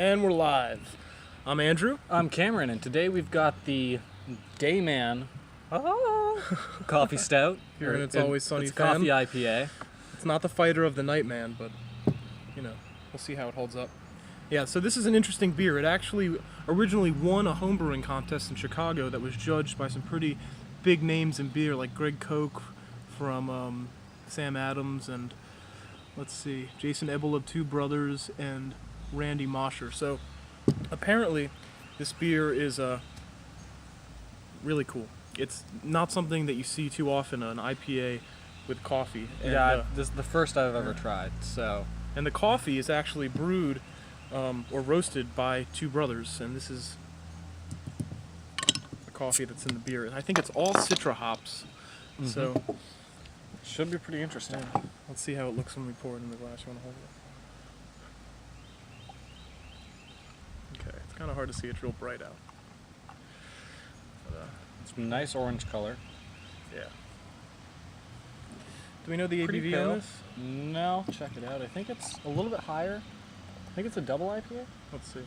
And we're live. I'm Andrew. I'm Cameron, and today we've got the Dayman coffee stout. Here in It's Always Sunny it's fan. coffee IPA. It's not the fighter of the Nightman, but, you know, we'll see how it holds up. Yeah, so this is an interesting beer. It actually originally won a homebrewing contest in Chicago that was judged by some pretty big names in beer, like Greg Koch from Sam Adams and, let's see, Jason Ebel of Two Brothers and Randy Mosher. So apparently this beer is really cool. It's not something that you see too often, an IPA with coffee. And, this is the first I've ever tried. So, and the coffee is actually brewed or roasted by Two Brothers, and this is the coffee that's in the beer. And I think it's all Citra hops, so should be pretty interesting. yeah. Let's see how it looks when we pour it in the glass. You want to hold it? Okay, it's kind of hard to see. It's real bright out. But, It's a nice orange color. yeah. Do we know the Pretty ABV pale. on this? No, check it out. I think it's a little bit higher. I think it's a double IPA. Let's see.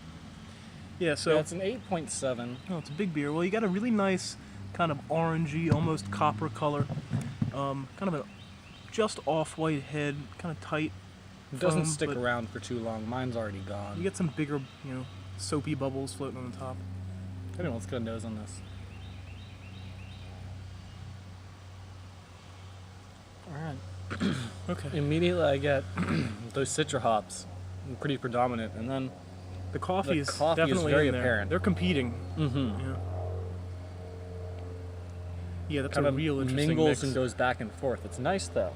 Yeah, so Yeah, it's an 8.7. oh, it's a big beer. Well, you got a really nice kind of orangey, almost copper color. Kind of a just off-white head, kind of tight. It doesn't foam, stick but around for too long. Mine's already gone. You get some bigger, soapy bubbles floating on the top. Anyway, let's get a nose on this. Alright. Okay. Immediately I get those Citra hops. Pretty predominant. And then The coffee The is coffee is definitely very in there. apparent. They're competing. mm-hmm. Yeah, that's kind a of real interesting mingles mix. and goes back and forth. It's nice though.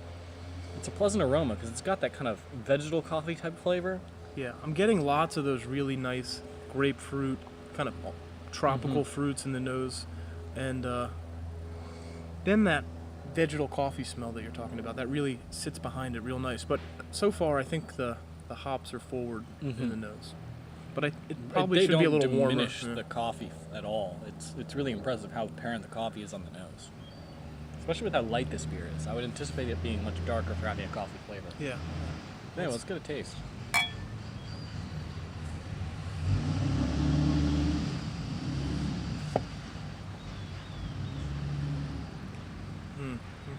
It's a pleasant aroma because it's got that kind of vegetal coffee type flavor. Yeah, I'm getting lots of those really nice grapefruit, kind of tropical fruits in the nose, and then that vegetal coffee smell that you're talking about, that really sits behind it real nice. But so far, I think the hops are forward in the nose. But it probably They should be a don't little warmer. diminish Yeah. the coffee at all. It's really impressive how apparent the coffee is on the nose. Especially with how light this beer is. I would anticipate it being much darker for having a coffee flavor. Yeah. Anyway, let's get a taste.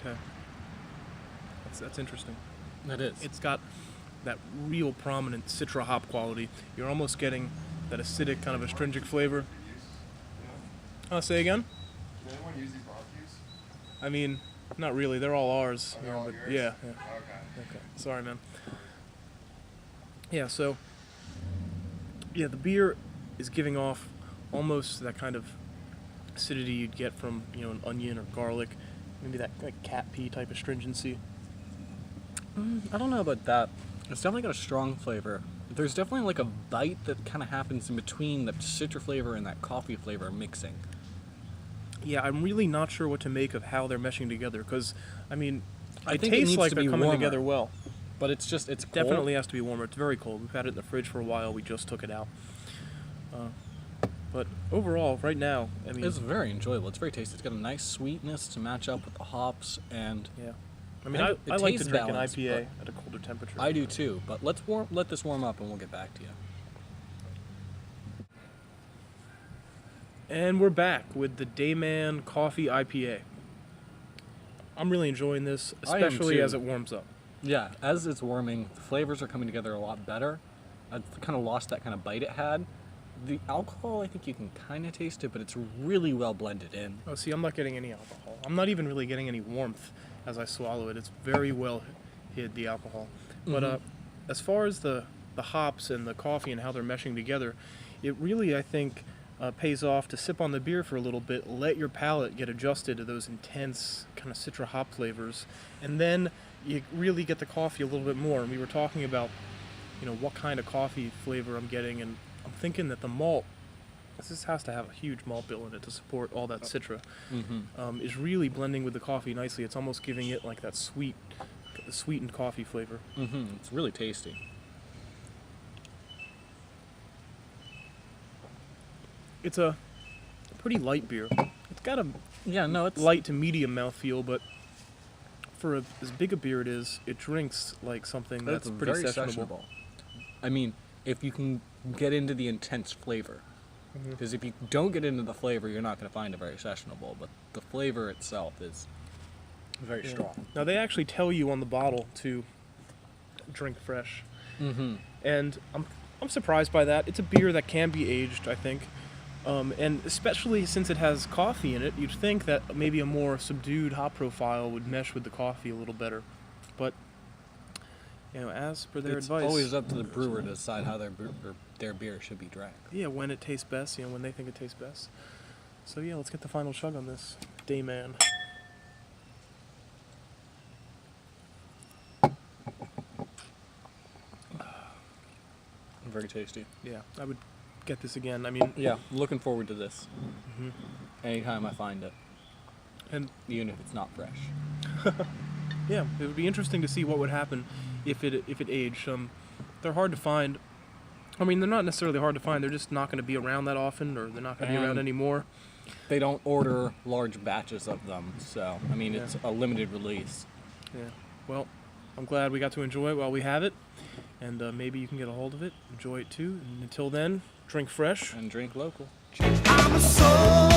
Okay. That's interesting. It is. It's got that real prominent Citra hop quality. You're almost getting that acidic kind of astringent flavor. Say again? Does anyone use these barbecues? I mean, not really. They're all ours. They're all but yours? yeah. Okay. Sorry, man. Yeah, so the beer is giving off almost that kind of acidity you'd get from, an onion or garlic, maybe that like cat pee type astringency. I don't know about that. It's definitely got a strong flavor. There's definitely like a bite that kind of happens in between the citra flavor and that coffee flavor mixing. Yeah, I'm really not sure what to make of how they're meshing together because, I mean, I it think it tastes needs like to they're be coming warmer. together well. But it's cold. Definitely has to be warmer. It's very cold. We've had it in the fridge for a while. We just took it out. But overall, right now, I mean, It's very enjoyable. It's very tasty. It's got a nice sweetness to match up with the hops, and yeah. I mean, And I it like to tastes drink balanced, an IPA at a colder temperature. I do too. But let this warm up, and we'll get back to you. And we're back with the Dayman Coffee IPA. I'm really enjoying this, I am especially too. as it warms up. Yeah, as it's warming, the flavors are coming together a lot better. I've kind of lost that kind of bite it had. The alcohol, I think you can kind of taste it, but it's really well blended in. Oh, see, I'm not getting any alcohol. I'm not even really getting any warmth as I swallow it. It's very well hid, the alcohol. But as far as the hops and the coffee and how they're meshing together, it really, I think, pays off to sip on the beer for a little bit, let your palate get adjusted to those intense kind of citra hop flavors, and then you really get the coffee a little bit more. And we were talking about, what kind of coffee flavor I'm getting, and I'm thinking that the malt, this has to have a huge malt bill in it to support all that citra, is really blending with the coffee nicely. It's almost giving it like that sweetened coffee flavor. It's really tasty. It's a pretty light beer. It's got a Yeah, no, it's light to medium mouthfeel, but for as big a beer it is, it drinks like something that's pretty very sessionable. I mean, if you can get into the intense flavor. Because if you don't get into the flavor, you're not going to find it very sessionable. But the flavor itself is very Yeah. strong. Now they actually tell you on the bottle to drink fresh, and I'm surprised by that. It's a beer that can be aged, I think, and especially since it has coffee in it, you'd think that maybe a more subdued hop profile would mesh with the coffee a little better. But as per their It's advice, always up to the brewer to decide how their beer should be drank. yeah, when it tastes best, when they think it tastes best. So yeah, let's get the final chug on this Dayman. Very tasty. Yeah, I would get this again. I mean, Yeah, looking forward to this. Anytime I find it, and even if it's not fresh. yeah, it would be interesting to see what would happen if it aged. They're hard to find. I mean, they're not necessarily hard to find. They're just not going to be around that often, or they're not going to be around And anymore. They don't order large batches of them, so I mean Yeah. it's a limited release. Yeah. Well, I'm glad we got to enjoy it while we have it, and maybe you can get a hold of it, enjoy it too. And until then, drink fresh. And drink local. I'm a soul.